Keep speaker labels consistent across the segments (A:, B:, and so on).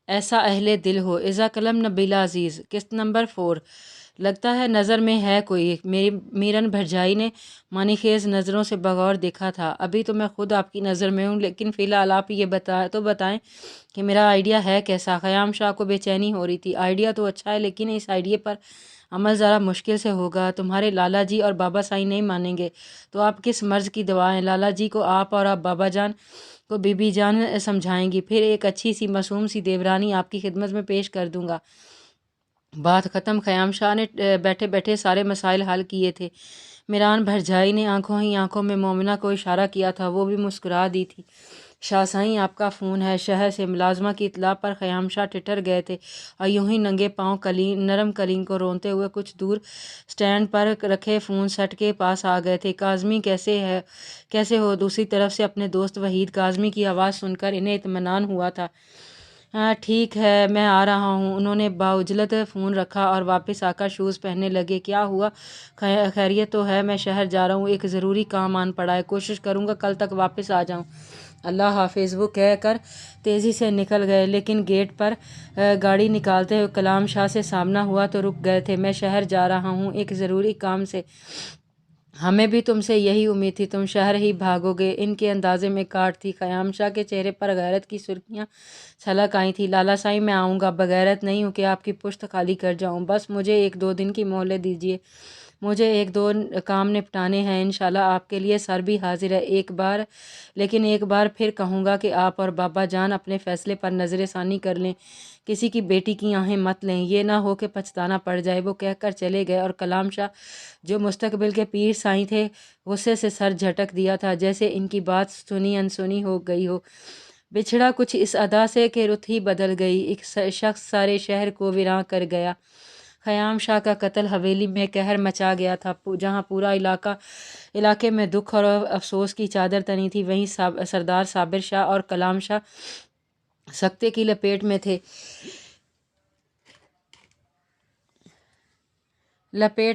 A: ایسا اہل دل ہو۔ اذا قلم نبیلہ عزیز۔ قسط نمبر 4۔ لگتا ہے نظر میں ہے کوئی۔ میری میرن بھرجائی نے معنی خیز نظروں سے بغور دیکھا تھا۔ ابھی تو میں خود آپ کی نظر میں ہوں، لیکن فی الحال آپ یہ بتائیں کہ میرا آئیڈیا ہے کیسا؟ خیام شاہ کو بے چینی ہو رہی تھی۔ آئیڈیا تو اچھا ہے، لیکن اس آئیڈیا پر عمل ذرا مشکل سے ہوگا۔ تمہارے لالا جی اور بابا سائی نہیں مانیں گے تو آپ کس مرض کی دوائیں؟ لالا جی کو آپ اور بابا جان کو بی بی جان سمجھائیں گی، پھر ایک اچھی سی معصوم سی دیورانی آپ کی خدمت میں پیش کر دوں گا۔ بات ختم۔ خیام شاہ نے بیٹھے بیٹھے سارے مسائل حل کیے تھے۔ میران بھرجائی نے آنکھوں ہی آنکھوں میں مومنہ کو اشارہ کیا تھا، وہ بھی مسکرا دی تھی۔ شاہ سائیں آپ کا فون ہے۔ شہر سے ملازمہ کی اطلاع پر خیام شاہ ٹٹر گئے تھے اور یوں ہی ننگے پاؤں نرم کلین کو رونتے ہوئے کچھ دور سٹینڈ پر رکھے فون سیٹ کے پاس آ گئے تھے۔ کاظمی کیسے ہو؟ دوسری طرف سے اپنے دوست وحید کاظمی کی آواز سن کر انہیں اطمینان ہوا تھا۔ ٹھیک ہے، میں آ رہا ہوں۔ انہوں نے باعجلت فون رکھا اور واپس آ کر شوز پہننے لگے۔ کیا ہوا؟ خیریت تو ہے؟ میں شہر جا رہا ہوں، ایک ضروری کام آن پڑا ہے، کوشش کروں گا کل تک واپس آ جاؤں۔ اللہ حافظ، وہ کہہ کر تیزی سے نکل گئے، لیکن گیٹ پر گاڑی نکالتے ہوئے کلام شاہ سے سامنا ہوا تو رک گئے تھے۔ میں شہر جا رہا ہوں ایک ضروری کام سے۔ ہمیں بھی تم سے یہی امید تھی، تم شہر ہی بھاگو گے۔ ان کے اندازے میں کاٹ تھی۔ خیام شاہ کے چہرے پر غیرت کی سرخیاں چھلک آئی تھیں۔ لالا سائی، میں آؤں گا، بغیرت نہیں ہوں کہ آپ کی پشت خالی کر جاؤں، بس مجھے 1-2 دن کی مہلت دیجیے، مجھے 1-2 کام نپٹانے ہیں۔ انشاءاللہ آپ کے لیے سر بھی حاضر ہے۔ لیکن ایک بار پھر کہوں گا کہ آپ اور بابا جان اپنے فیصلے پر نظر ثانی کر لیں، کسی کی بیٹی کی آہیں مت لیں، یہ نہ ہو کہ پچھتانا پڑ جائے۔ وہ کہہ کر چلے گئے اور کلام شاہ جو مستقبل کے پیر سائیں تھے، غصے سے سر جھٹک دیا تھا، جیسے ان کی بات سنی انسنی ہو گئی ہو۔ بچھڑا کچھ اس ادا سے کہ رت ہی بدل گئی، ایک شخص سارے شہر کو ویراں کر گیا۔ خیام شاہ کا قتل حویلی میں قہر مچا گیا تھا۔ جہاں پورا علاقے میں دکھ اور افسوس کی چادر تنی تھی، وہیں سردار صابر شاہ اور کلام شاہ سکتے کی لپیٹ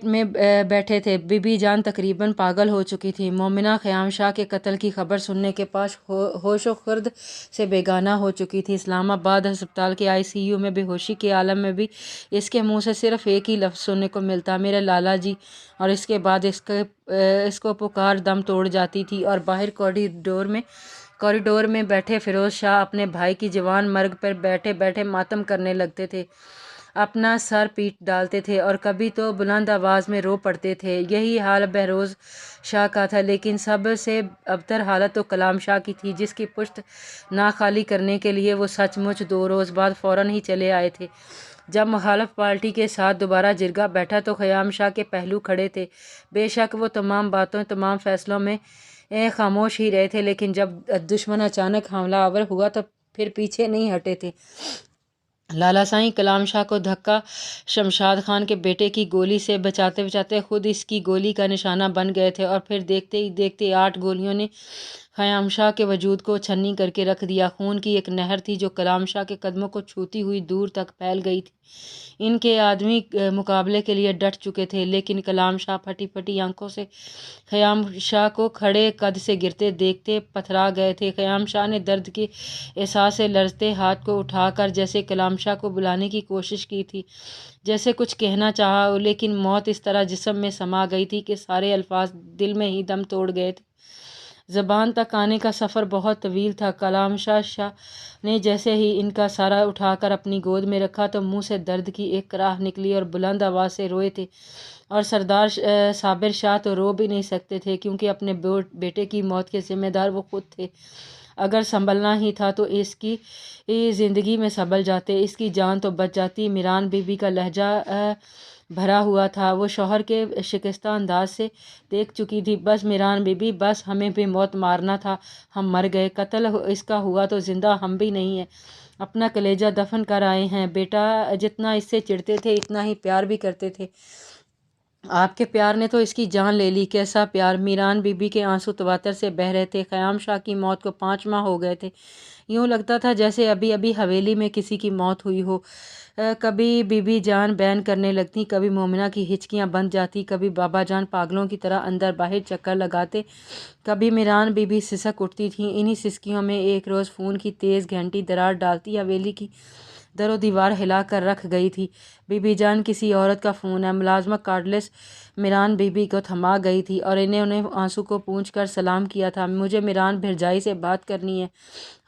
A: میں بیٹھے تھے۔ بی بی جان تقریباً پاگل ہو چکی تھی۔ مومنہ خیام شاہ کے قتل کی خبر سننے کے پاس ہوش و خرد سے بیگانہ ہو چکی تھی۔ اسلام آباد ہسپتال کے ICU میں بے ہوشی کے عالم میں بھی اس کے منہ سے صرف ایک ہی لفظ سننے کو ملتا، میرے لالا جی، اور اس کے بعد اس کو پکار دم توڑ جاتی تھی اور باہر کوریڈور میں بیٹھے فیروز شاہ اپنے بھائی کی جوان مرگ پر بیٹھے بیٹھے ماتم کرنے لگتے تھے، اپنا سر پیٹ ڈالتے تھے اور کبھی تو بلند آواز میں رو پڑتے تھے۔ یہی حال بہروز شاہ کا تھا، لیکن سب سے ابتر حالت تو کلام شاہ کی تھی، جس کی پشت نہ خالی کرنے کے لیے وہ سچ مچ 2 روز بعد فوراً ہی چلے آئے تھے۔ جب مخالف پارٹی کے ساتھ دوبارہ جرگہ بیٹھا تو خیام شاہ کے پہلو کھڑے تھے۔ بے شک وہ تمام باتوں تمام فیصلوں میں خاموش ہی رہے تھے، لیکن جب دشمن اچانک حملہ آور ہوا تو پھر پیچھے نہیں ہٹے تھے۔ لالا سائیں کلام شاہ کو دھکا شمشاد خان کے بیٹے کی گولی سے بچاتے بچاتے خود اس کی گولی کا نشانہ بن گئے تھے، اور پھر دیکھتے ہی دیکھتے 8 گولیوں نے خیام شاہ کے وجود کو چھنی کر کے رکھ دیا۔ خون کی ایک نہر تھی جو کلام شاہ کے قدموں کو چھوتی ہوئی دور تک پھیل گئی تھی۔ ان کے آدمی مقابلے کے لیے ڈٹ چکے تھے، لیکن کلام شاہ پھٹی پھٹی آنکھوں سے خیام شاہ کو کھڑے قد سے گرتے دیکھتے پتھرا گئے تھے۔ خیام شاہ نے درد کے احساس سے لرزتے ہاتھ کو اٹھا کر جیسے کلام شاہ کو بلانے کی کوشش کی تھی، جیسے کچھ کہنا چاہا ہو، لیکن موت اس طرح جسم میں سما گئی تھی کہ سارے الفاظ دل میں ہی دم توڑ گئے تھے۔ زبان تک آنے کا سفر بہت طویل تھا۔ کلام شاہ نے جیسے ہی ان کا سارا اٹھا کر اپنی گود میں رکھا تو منہ سے درد کی ایک کراہ نکلی اور بلند آواز سے روئے تھے، اور سردار صابر شاہ تو رو بھی نہیں سکتے تھے، کیونکہ اپنے بیٹے کی موت کے ذمہ دار وہ خود تھے۔ اگر سنبھلنا ہی تھا تو اس کی زندگی میں سنبھل جاتے، اس کی جان تو بچ جاتی۔ میران بی بی کا لہجہ بھرا ہوا تھا، وہ شوہر کے شکستہ انداز سے دیکھ چکی تھی۔ بس میران بی بی، بس، ہمیں بھی موت مارنا تھا، ہم مر گئے، قتل اس کا ہوا تو زندہ ہم بھی نہیں ہیں، اپنا کلیجہ دفن کر آئے ہیں۔ بیٹا جتنا اس سے چڑھتے تھے اتنا ہی پیار بھی کرتے تھے، آپ کے پیار نے تو اس کی جان لے لی۔ کیسا پیار! میران بی بی کے آنسو تواتر سے بہہ رہے تھے۔ خیام شاہ کی موت کو 5 ماہ ہو گئے تھے، یوں لگتا تھا جیسے ابھی ابھی حویلی میں کسی کی موت ہوئی ہو۔ کبھی بی بی جان بین کرنے لگتی، کبھی مومنہ کی ہچکیاں بند جاتی، کبھی بابا جان پاگلوں کی طرح اندر باہر چکر لگاتے، کبھی میران بی بی سسک اٹھتی تھیں۔ انہی سسکیوں میں ایک روز فون کی تیز گھنٹی درار ڈالتی حویلی کی در و دیوار ہلا کر رکھ گئی تھی۔ بی بی جان کسی عورت کا فون ہے، ملازمہ کارڈلیس میران بی بی کو تھما گئی تھی اور انہیں آنسو کو پونچھ کر سلام کیا تھا۔ مجھے میران بھرجائی سے بات کرنی ہے۔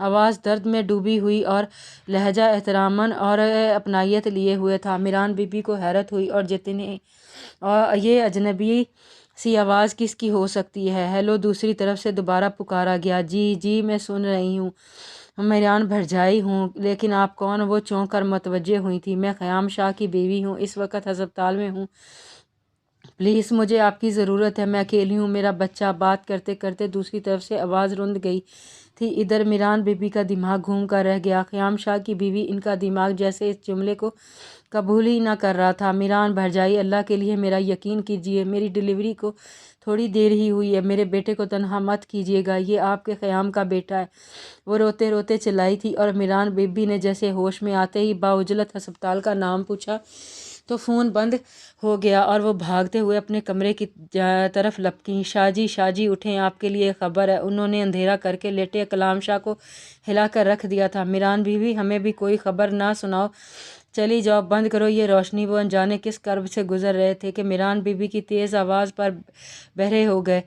A: آواز درد میں ڈوبی ہوئی اور لہجہ احتراماً اور اپنائیت لیے ہوئے تھا۔ میران بی بی کو حیرت ہوئی اور یہ اجنبی سی آواز کس کی ہو سکتی ہے؟ ہیلو، دوسری طرف سے دوبارہ پکارا گیا۔ جی میں سن رہی ہوں، میران بھرجائی ہوں، لیکن آپ کون؟ وہ چونک کر متوجہ ہوئی تھی۔ میں خیام شاہ کی بیوی ہوں، اس وقت ہسپتال میں ہوں، پلیز مجھے آپ کی ضرورت ہے، میں اکیلی ہوں، میرا بچہ۔ بات کرتے کرتے دوسری طرف سے آواز رند گئی تھی۔ ادھر میران بی بی کا دماغ گھوم کر رہ گیا۔ خیام شاہ کی بیوی، ان کا دماغ جیسے اس جملے کو قبول ہی نہ کر رہا تھا۔ میران بھرجائی، اللہ کے لیے میرا یقین کیجیے، میری ڈیلیوری کو تھوڑی دیر ہی ہوئی ہے، میرے بیٹے کو تنہا مت کیجیے گا، یہ آپ کے خیام کا بیٹا ہے، وہ روتے روتے چلائی تھی۔ اور میران بی بی نے جیسے ہوش میں آتے ہی باعجلت ہسپتال کا نام پوچھا تو فون بند ہو گیا اور وہ بھاگتے ہوئے اپنے کمرے کی طرف لپکیں۔ شاہ جی اٹھیں، آپ کے لیے خبر ہے۔ انہوں نے اندھیرا کر کے لیٹے کلام شاہ کو ہلا کر رکھ دیا تھا۔ میران بی بی، ہمیں بھی کوئی خبر نہ سناؤ، چلی جاؤ، بند کرو یہ روشنی۔ وہ انجانے کس کرب سے گزر رہے تھے کہ میران بی بی کی تیز آواز پر بہرے ہو گئے،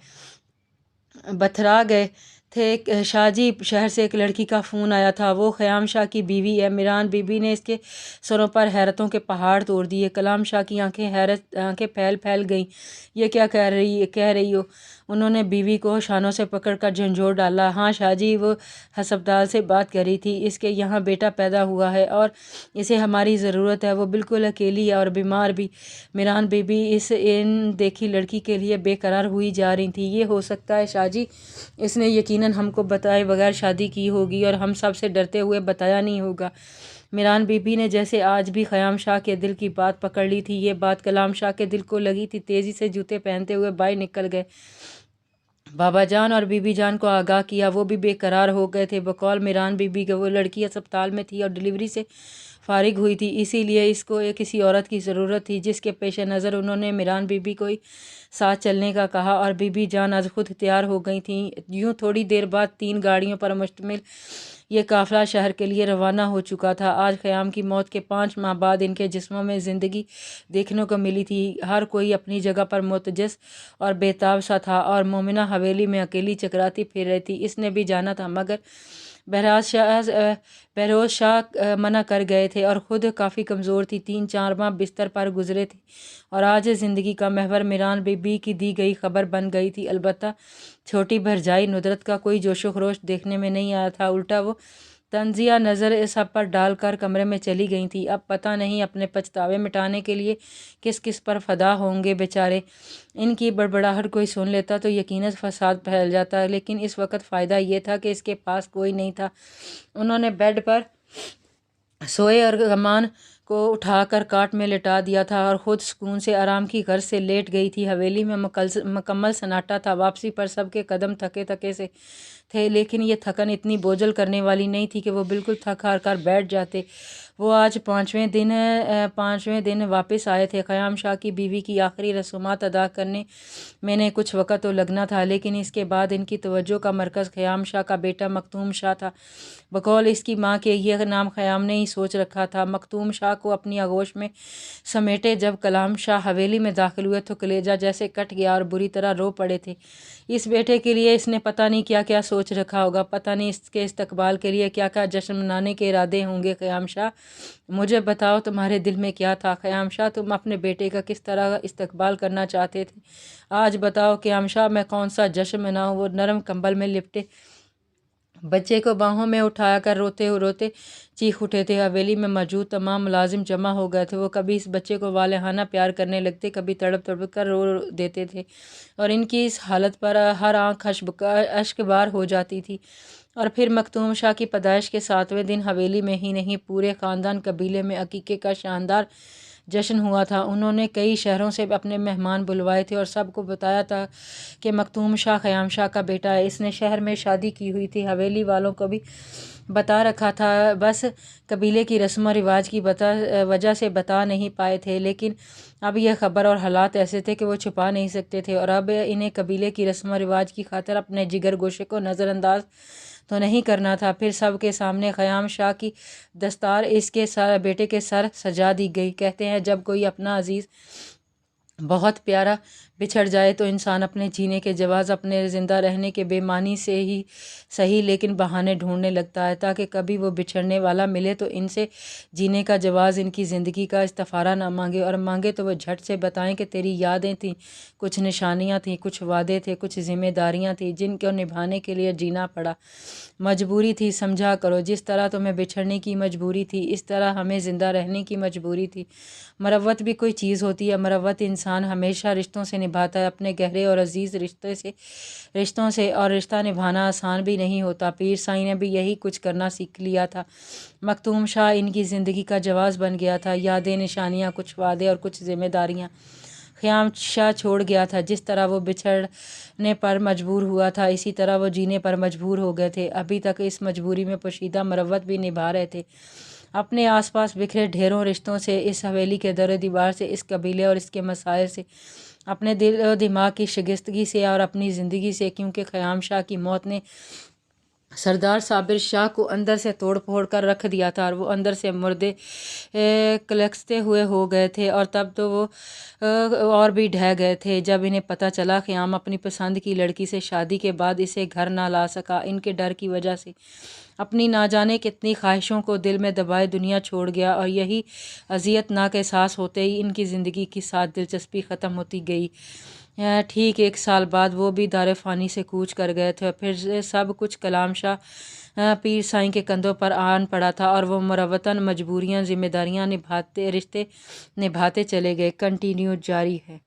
A: بتھرا گئے تھے۔ شاہ جی، شہر سے ایک لڑکی کا فون آیا تھا، وہ خیام شاہ کی بیوی ہے۔ میران بی بی نے اس کے سروں پر حیرتوں کے پہاڑ توڑ دیے۔ کلام شاہ کی آنکھیں پھیل گئیں۔ یہ کیا کہہ رہی ہو؟ انہوں نے بیوی کو شانوں سے پکڑ کر جھنجھوڑ ڈالا۔ ہاں شاہ جی، وہ ہسپتال سے بات کر رہی تھی، اس کے یہاں بیٹا پیدا ہوا ہے اور اسے ہماری ضرورت ہے، وہ بالکل اکیلی ہے اور بیمار بھی۔ میران بی بی اس دیکھی لڑکی کے لیے بے قرار ہوئی جا رہی تھی۔ یہ ہو سکتا ہے شاہ جی، اس نے یقیناً ہم کو بتائے بغیر شادی کی ہوگی اور ہم سب سے ڈرتے ہوئے بتایا نہیں ہوگا۔ میران بی بی نے جیسے آج بھی خیام شاہ کے دل کی بات پکڑ لی تھی۔ یہ بات کلام شاہ کے دل کو لگی تھی۔ تیزی سے جوتے پہنتے ہوئے باہر نکل گئے، بابا جان اور بی بی جان کو آگاہ کیا۔ وہ بھی بے قرار ہو گئے تھے۔ بقول میران بی بی کے وہ لڑکی ہسپتال میں تھی اور ڈیلیوری سے فارغ ہوئی تھی، اسی لیے اس کو کسی عورت کی ضرورت تھی جس کے پیش نظر انہوں نے میران بی بی کو ساتھ چلنے کا کہا، اور بی بی جان از خود تیار ہو گئی تھیں۔ یوں تھوڑی دیر بعد 3 گاڑیوں پر مشتمل یہ قافلہ شہر کے لیے روانہ ہو چکا تھا۔ آج خیام کی موت کے 5 ماہ بعد ان کے جسموں میں زندگی دیکھنے کو ملی تھی۔ ہر کوئی اپنی جگہ پر متجس اور بے تاب سا تھا اور مومنہ حویلی میں اکیلی چکراتی پھر رہی تھی۔ اس نے بھی جانا تھا مگر بہروز شاہ منع کر گئے تھے اور خود کافی کمزور تھی۔ 3-4 ماہ بستر پر گزرے تھے اور آج زندگی کا محور میران بی بی کی دی گئی خبر بن گئی تھی۔ البتہ چھوٹی بھرجائی ندرت کا کوئی جوش و خروش دیکھنے میں نہیں آیا تھا، الٹا وہ طنزیہ نظر سب پر ڈال کر کمرے میں چلی گئی تھی۔ اب پتہ نہیں اپنے پچھتاوے مٹانے کے لیے کس پر فدا ہوں گے بیچارے۔ ان کی بڑبڑاہٹ کوئی سن لیتا تو یقیناً فساد پھیل جاتا، لیکن اس وقت فائدہ یہ تھا کہ اس کے پاس کوئی نہیں تھا۔ انہوں نے بیڈ پر سوئے ارغمان کو اٹھا کر کاٹ میں لٹا دیا تھا اور خود سکون سے آرام کی غرض سے لیٹ گئی تھی۔ حویلی میں مکمل سناٹا تھا۔ واپسی پر سب کے قدم تھکے سے تھے، لیکن یہ تھکن اتنی بوجھل کرنے والی نہیں تھی کہ وہ بالکل تھک ہار کر بیٹھ جاتے۔ وہ آج 5ویں دن واپس آئے تھے۔ خیام شاہ کی بیوی کی آخری رسومات ادا کرنے میں نے کچھ وقت تو لگنا تھا، لیکن اس کے بعد ان کی توجہ کا مرکز خیام شاہ کا بیٹا مختوم شاہ تھا۔ بقول اس کی ماں کے یہ نام خیام نے ہی سوچ رکھا تھا۔ مختوم شاہ کو اپنی آغوش میں سمیٹے جب کلام شاہ حویلی میں داخل ہوئے تو کلیجہ جیسے کٹ گیا اور بری طرح رو پڑے تھے۔ اس بیٹے کے لیے اس نے پتہ نہیں کیا کیا سوچ رکھا ہوگا، پتہ نہیں اس کے استقبال کے لیے کیا کیا جشن منانے کے ارادے ہوں گے۔ خیام شاہ، مجھے بتاؤ تمہارے دل میں کیا تھا؟ خیام شاہ، تم اپنے بیٹے کا کس طرح استقبال کرنا چاہتے تھے؟ آج بتاؤ خیام شاہ، میں کون سا جشن مناؤں؟ وہ نرم کمبل میں لپٹے بچے کو باہوں میں اٹھا کر روتے روتے چیخ اٹھے تھے۔ حویلی میں موجود تمام ملازم جمع ہو گئے تھے۔ وہ کبھی اس بچے کو والہانہ پیار کرنے لگتے، کبھی تڑپ تڑپ کر رو دیتے تھے اور ان کی اس حالت پر ہر آنکھ اشکبار ہو جاتی تھی۔ اور پھر مختوم شاہ کی پیدائش کے 7ویں دن حویلی میں ہی نہیں پورے خاندان قبیلے میں عقیقے کا شاندار جشن ہوا تھا۔ انہوں نے کئی شہروں سے اپنے مہمان بلوائے تھے اور سب کو بتایا تھا کہ مختوم شاہ خیام شاہ کا بیٹا ہے، اس نے شہر میں شادی کی ہوئی تھی۔ حویلی والوں کو بھی بتا رکھا تھا، بس قبیلے کی رسم و رواج کی وجہ سے بتا نہیں پائے تھے، لیکن اب یہ خبر اور حالات ایسے تھے کہ وہ چھپا نہیں سکتے تھے اور اب انہیں قبیلے کی رسم و رواج کی خاطر اپنے جگر گوشے کو نظر انداز تو نہیں کرنا تھا۔ پھر سب کے سامنے خیام شاہ کی دستار اس کے بیٹے کے سر سجا دی گئی۔ کہتے ہیں جب کوئی اپنا عزیز بہت پیارا بچھڑ جائے تو انسان اپنے جینے کے جواز، اپنے زندہ رہنے کے بے معنی سے ہی صحیح لیکن بہانے ڈھونڈنے لگتا ہے تاکہ کبھی وہ بچھڑنے والا ملے تو ان سے جینے کا جواز، ان کی زندگی کا استفارہ نہ مانگے، اور مانگے تو وہ جھٹ سے بتائیں کہ تیری یادیں تھیں، کچھ نشانیاں تھیں، کچھ وعدے تھے، کچھ ذمہ داریاں تھیں جن کو نبھانے کے لیے جینا پڑا، مجبوری تھی، سمجھا کرو۔ جس طرح تمہیں بچھڑنے کی مجبوری تھی اس طرح ہمیں زندہ رہنے کی مجبوری تھی۔ مروت بھی کوئی چیز ہوتی ہے؟ مروت انسان ہمیشہ رشتوں سے نبھاتا ہے، اپنے گہرے اور عزیز رشتوں سے، اور رشتہ نبھانا آسان بھی نہیں ہوتا۔ پیر سائیں نے بھی یہی کچھ کرنا سیکھ لیا تھا۔ مختوم شاہ ان کی زندگی کا جواز بن گیا تھا، یادیں، نشانیاں، کچھ وعدے اور کچھ ذمہ داریاں خیام شاہ چھوڑ گیا تھا۔ جس طرح وہ بچھڑنے پر مجبور ہوا تھا اسی طرح وہ جینے پر مجبور ہو گئے تھے۔ ابھی تک اس مجبوری میں پوشیدہ مروت بھی نبھا رہے تھے، اپنے آس پاس بکھرے ڈھیروں رشتوں سے، اس حویلی کے در و دیوار سے، اس قبیلے اور اس کے مسائل سے، اپنے دل و دماغ کی شگستگی سے اور اپنی زندگی سے، کیونکہ خیام شاہ کی موت نے سردار صابر شاہ کو اندر سے توڑ پھوڑ کر رکھ دیا تھا، اور وہ اندر سے مردے کلکستے ہوئے ہو گئے تھے، اور تب تو وہ اور بھی ڈھہ گئے تھے جب انہیں پتہ چلا خیام اپنی پسند کی لڑکی سے شادی کے بعد اسے گھر نہ لا سکا۔ ان کے ڈر کی وجہ سے اپنی نہ جانے کتنی خواہشوں کو دل میں دبائے دنیا چھوڑ گیا، اور یہی اذیت ناک احساس ہوتے ہی ان کی زندگی کی ساتھ دلچسپی ختم ہوتی گئی۔ ٹھیک 1 سال بعد وہ بھی دار فانی سے کوچ کر گئے تھے۔ پھر سب کچھ کلام شاہ پیر سائیں کے کندھوں پر آن پڑا تھا، اور وہ مروتاً مجبوریاں، ذمہ داریاں، رشتے نبھاتے چلے گئے۔ کنٹینیو جاری ہے۔